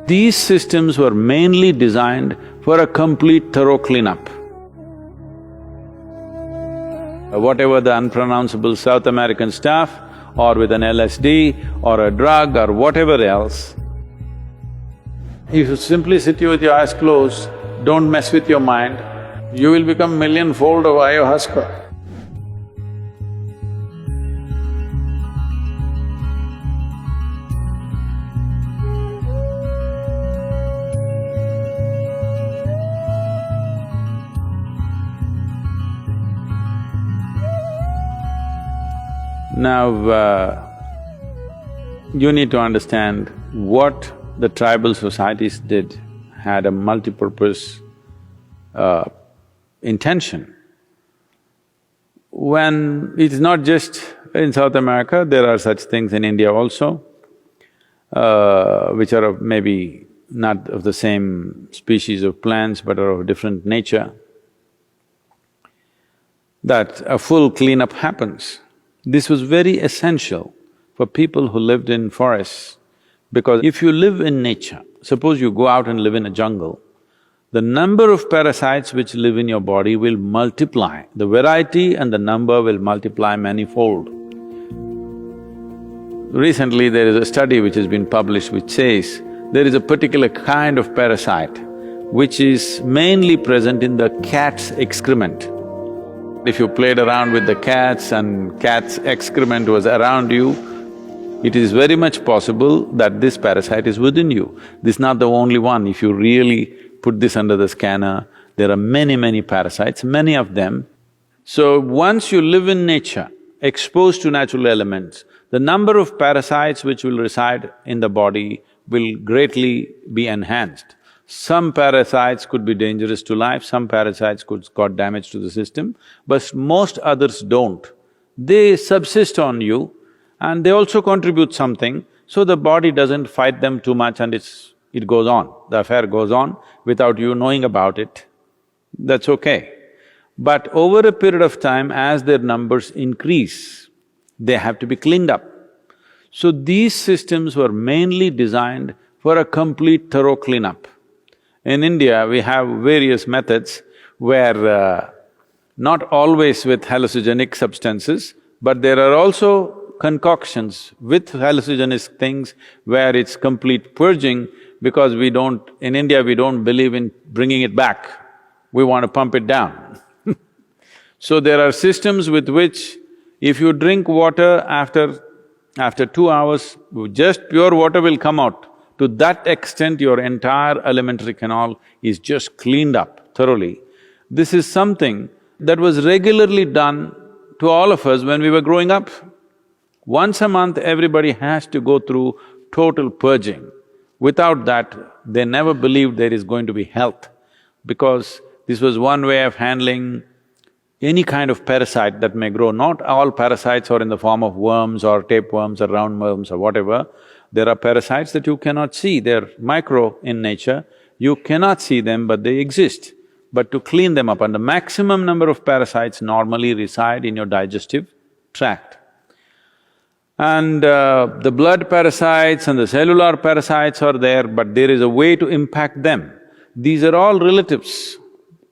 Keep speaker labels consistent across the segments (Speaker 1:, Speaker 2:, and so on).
Speaker 1: These systems were mainly designed for a complete thorough cleanup. Whatever the unpronounceable South American stuff, or with an LSD or a drug or whatever else, if you simply sit with your eyes closed, don't mess with your mind, you will become millionfold of ayahuasca. Now, you need to understand what the tribal societies did had a multi-purpose intention. When it's not just in South America, there are such things in India also, which are of maybe not of the same species of plants but are of different nature, that a full cleanup happens. This was very essential for people who lived in forests, because if you live in nature, suppose you go out and live in a jungle, the number of parasites which live in your body will multiply, the variety and the number will multiply manifold. Recently there is a study which has been published which says there is a particular kind of parasite which is mainly present in the cat's excrement. If you played around with the cats and cat's excrement was around you, it is very much possible that this parasite is within you. This is not the only one. If you really put this under the scanner, there are many parasites, many of them. So once you live in nature, exposed to natural elements, the number of parasites which will reside in the body will greatly be enhanced. Some parasites could be dangerous to life, some parasites could cause damage to the system, but most others don't. They subsist on you and they also contribute something, so the body doesn't fight them too much and it goes on, the affair goes on without you knowing about it. That's okay. But over a period of time, as their numbers increase, they have to be cleaned up. So these systems were mainly designed for a complete thorough cleanup. In India, we have various methods where not always with hallucinogenic substances, but there are also concoctions with hallucinogenic things where it's complete purging, because in India we don't believe in bringing it back, we want to pump it down. So there are systems with which if you drink water after 2 hours, just pure water will come out. To that extent, your entire alimentary canal is just cleaned up thoroughly. This is something that was regularly done to all of us when we were growing up. Once a month, everybody has to go through total purging. Without that, they never believed there is going to be health, because this was one way of handling any kind of parasite that may grow. Not all parasites are in the form of worms or tapeworms or roundworms or whatever. There are parasites that you cannot see, they're micro in nature, you cannot see them but they exist. But to clean them up, and the maximum number of parasites normally reside in your digestive tract. And the blood parasites and the cellular parasites are there, but there is a way to impact them. These are all relatives.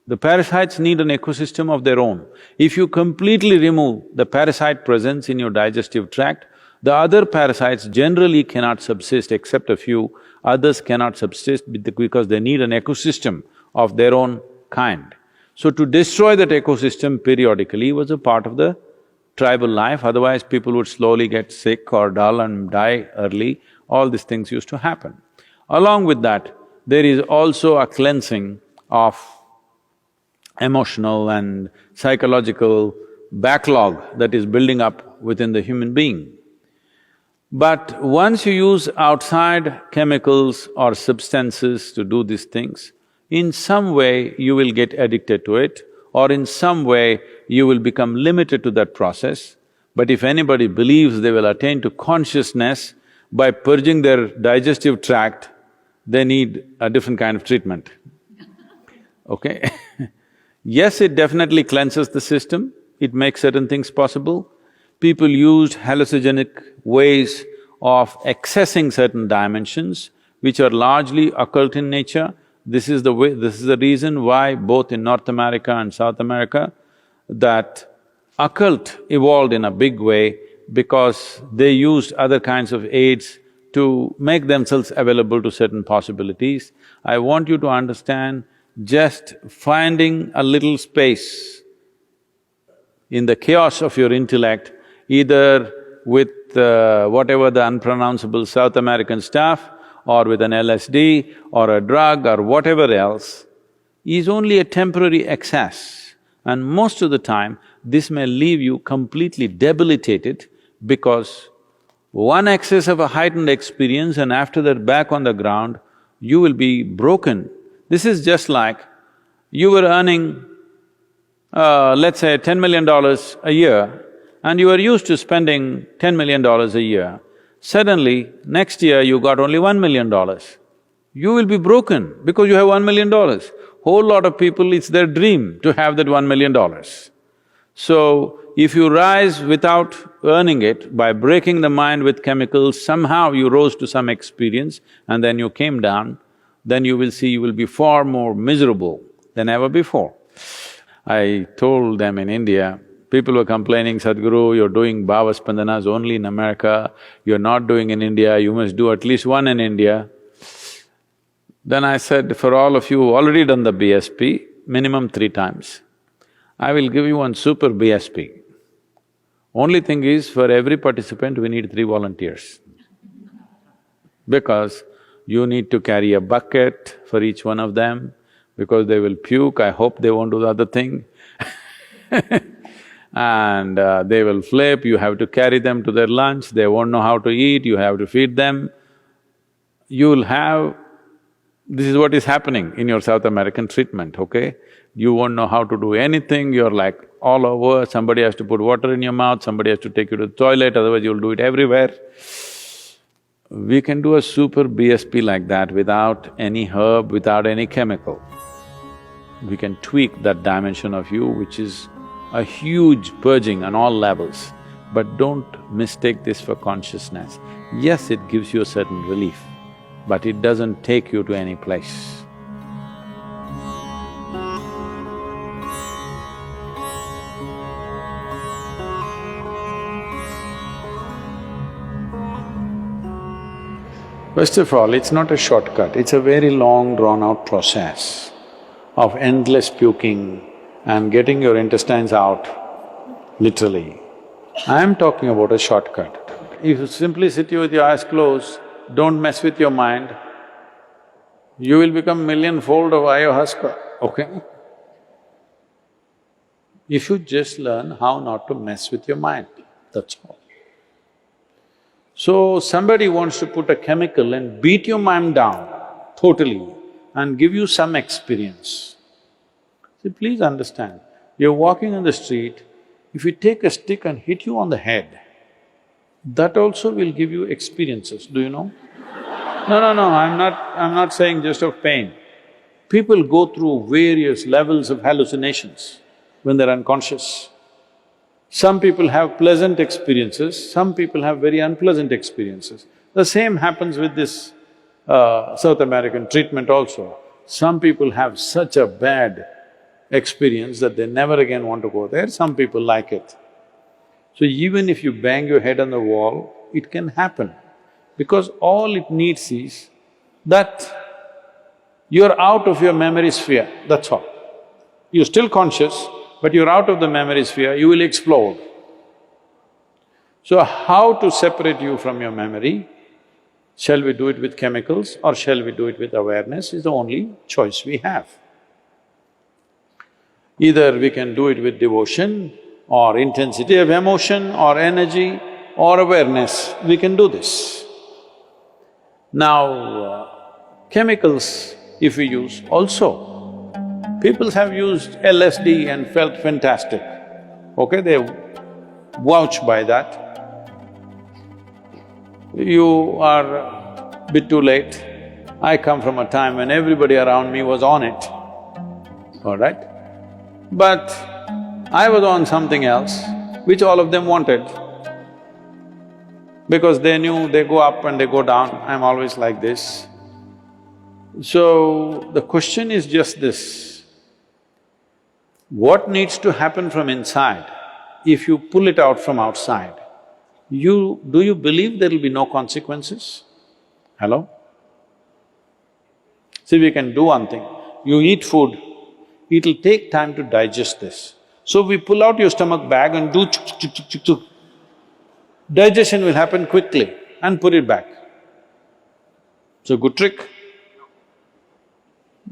Speaker 1: The parasites need an ecosystem of their own. If you completely remove the parasite presence in your digestive tract, the other parasites generally cannot subsist except a few, others cannot subsist because they need an ecosystem of their own kind. So to destroy that ecosystem periodically was a part of the tribal life, otherwise people would slowly get sick or dull and die early, all these things used to happen. Along with that, there is also a cleansing of emotional and psychological backlog that is building up within the human being. But once you use outside chemicals or substances to do these things, in some way you will get addicted to it, or in some way you will become limited to that process. But if anybody believes they will attain to consciousness by purging their digestive tract, they need a different kind of treatment, okay? Yes, it definitely cleanses the system, it makes certain things possible. People used hallucinogenic ways of accessing certain dimensions which are largely occult in nature. This is the reason why both in North America and South America, that occult evolved in a big way because they used other kinds of aids to make themselves available to certain possibilities. I want you to understand, just finding a little space in the chaos of your intellect, either with whatever the unpronounceable South American stuff, or with an LSD or a drug or whatever else, is only a temporary excess. And most of the time, this may leave you completely debilitated because one excess of a heightened experience and after that back on the ground, you will be broken. This is just like you were earning, let's say $10 million a year, and you were used to spending $10 million a year. Suddenly, next year you got only $1 million. You will be broken because you have $1 million. Whole lot of people, it's their dream to have that $1 million. So, if you rise without earning it, by breaking the mind with chemicals, somehow you rose to some experience and then you came down, then you will see you will be far more miserable than ever before. I told them in India, people were complaining, Sadhguru, you're doing Bhava Spandanas only in America, you're not doing in India, you must do at least one in India. Then I said, for all of you who already done the BSP, minimum 3 times, I will give you one super BSP. Only thing is, for every participant, we need 3 volunteers. Because you need to carry a bucket for each one of them, because they will puke, I hope they won't do the other thing and they will flip, you have to carry them to their lunch, they won't know how to eat, you have to feed them. You'll have… This is what is happening in your South American treatment, okay? You won't know how to do anything, you're like all over, somebody has to put water in your mouth, somebody has to take you to the toilet, otherwise you'll do it everywhere. We can do a super BSP like that without any herb, without any chemical. We can tweak that dimension of you, which is a huge purging on all levels. But don't mistake this for consciousness. Yes, it gives you a certain relief, but it doesn't take you to any place. First of all, it's not a shortcut, it's a very long drawn-out process of endless puking and getting your intestines out, literally. I am talking about a shortcut. If you simply sit here with your eyes closed, don't mess with your mind, you will become millionfold of ayahuasca, okay? You should just learn how not to mess with your mind, that's all. So, somebody wants to put a chemical and beat your mind down totally and give you some experience. See, please understand, you're walking on the street, if you take a stick and hit you on the head, that also will give you experiences, do you know? No, I'm not saying just of pain. People go through various levels of hallucinations when they're unconscious. Some people have pleasant experiences, some people have very unpleasant experiences. The same happens with this South American treatment also. Some people have such a bad experience that they never again want to go there, some people like it. So even if you bang your head on the wall, it can happen, because all it needs is that you're out of your memory sphere, that's all. You're still conscious, but you're out of the memory sphere, you will explode. So how to separate you from your memory? Shall we do it with chemicals or shall we do it with awareness is the only choice we have. Either we can do it with devotion or intensity of emotion or energy or awareness, we can do this. Now, chemicals if we use also, people have used LSD and felt fantastic, okay, they vouch by that. You are a bit too late. I come from a time when everybody around me was on it, all right? But I was on something else, which all of them wanted. Because they knew they go up and they go down, I'm always like this. So, the question is just this: what needs to happen from inside? If you pull it out from outside, do you believe there will be no consequences? Hello? See, we can do one thing. You eat food, it'll take time to digest this. So we pull out your stomach bag and do chuk chuk chuk chuk chuk. Digestion will happen quickly and put it back. It's a good trick.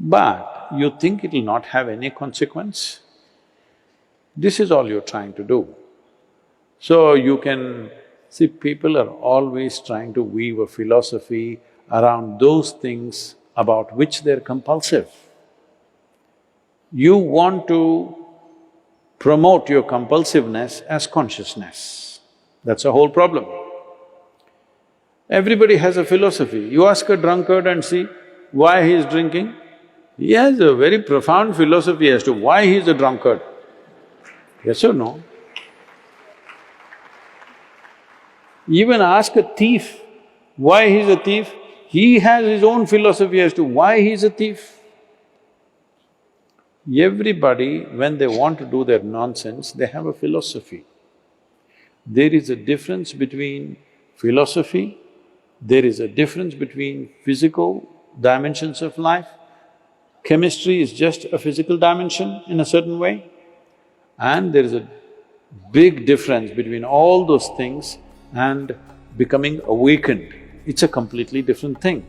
Speaker 1: But you think it'll not have any consequence? This is all you're trying to do. So you can… see, people are always trying to weave a philosophy around those things about which they're compulsive. You want to promote your compulsiveness as consciousness. That's the whole problem. Everybody has a philosophy. You ask a drunkard and see why he is drinking, he has a very profound philosophy as to why he is a drunkard. Yes or no? Even ask a thief why he's a thief, he has his own philosophy as to why he's a thief. Everybody, when they want to do their nonsense, they have a philosophy. There is a difference between philosophy, there is a difference between physical dimensions of life. Chemistry is just a physical dimension in a certain way, and there is a big difference between all those things and becoming awakened. It's a completely different thing.